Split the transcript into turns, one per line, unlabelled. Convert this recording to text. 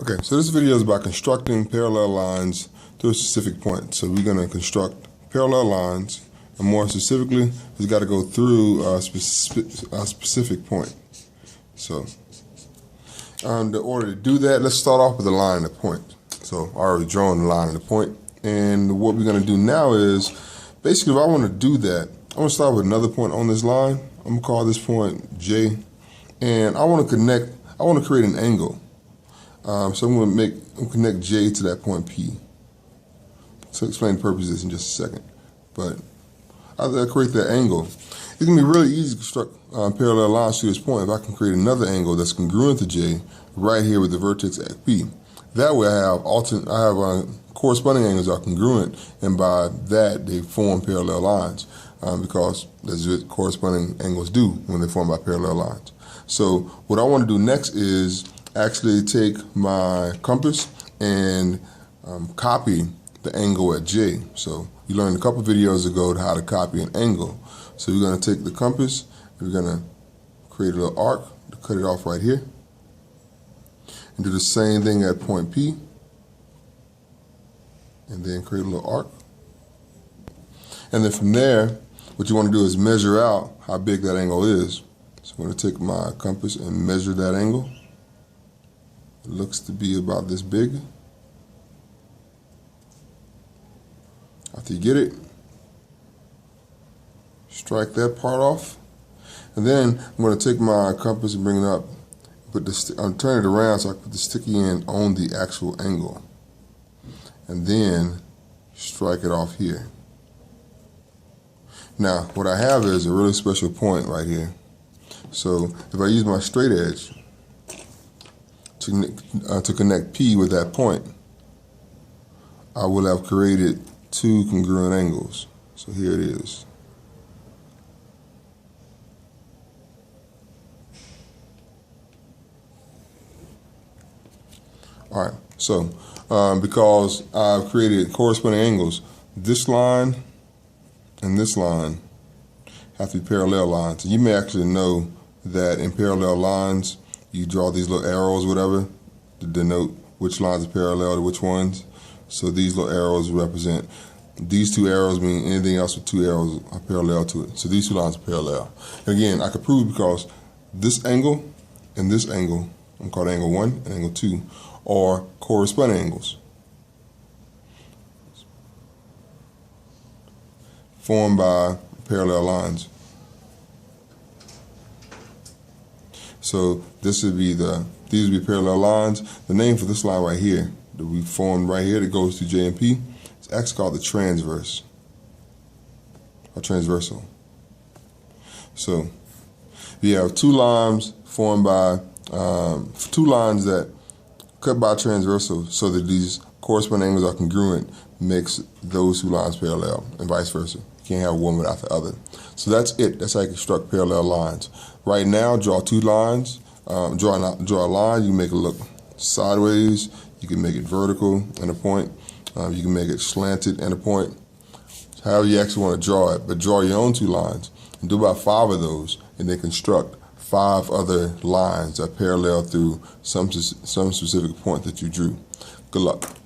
Okay, so this video is about constructing parallel lines to a specific point. So we're going to construct parallel lines, and more specifically, it's got to go through a specific point. So in order to do that, let's start off with a line and a point. So I already drawn the line and the point, and what we're going to do now is, basically, if I want to do that, I'm going to start with another point on this line. I'm going to call this point J, and I want to create an angle. So I'm going to connect J to that point P. So I'll explain the purpose of this in just a second. But after I create that angle, it's going to be really easy to construct parallel lines to this point if I can create another angle that's congruent to J right here with the vertex at P. That way I have corresponding angles that are congruent, and by that they form parallel lines because that's what corresponding angles do when they form by parallel lines. So what I want to do next is actually take my compass and copy the angle at J. So you learned a couple videos ago how to copy an angle. So we're going to take the compass and we're going to create a little arc to cut it off right here, and do the same thing at point P, and then create a little arc. And then from there, what you want to do is measure out how big that angle is. So I'm going to take my compass and measure that angle. It looks to be about this big. After you get it, strike that part off. And then I'm going to take my compass and bring it up. I'll turn it around so I can put the sticky end on the actual angle. And then strike it off here. Now, what I have is a really special point right here. So if I use my straight edge to connect P with that point, I will have created two congruent angles. So here it is. All right, so because I've created corresponding angles, this line and this line have to be parallel lines. You may actually know that in parallel lines, you draw these little arrows, whatever, to denote which lines are parallel to which ones. So these little arrows represent, these two arrows mean anything else with two arrows are parallel to it. So these two lines are parallel. And again, I could prove because this angle and this angle, I'm called angle 1 and angle 2, are corresponding angles formed by parallel lines. So these would be parallel lines. The name for this line right here that we formed right here that goes to J and P is actually called the transverse or transversal. So you have two lines formed by two lines that cut by transversal, so that these corresponding angles are congruent, makes those two lines parallel, and vice versa. You can't have one without the other. So that's it. That's how you construct parallel lines. Right now, draw two lines. Draw a line. You can make it look sideways. You can make it vertical and a point. You can make it slanted and a point. However you actually want to draw it, but draw your own two lines and do about 5 of those, and then construct 5 other lines that parallel through some specific point that you drew. Good luck.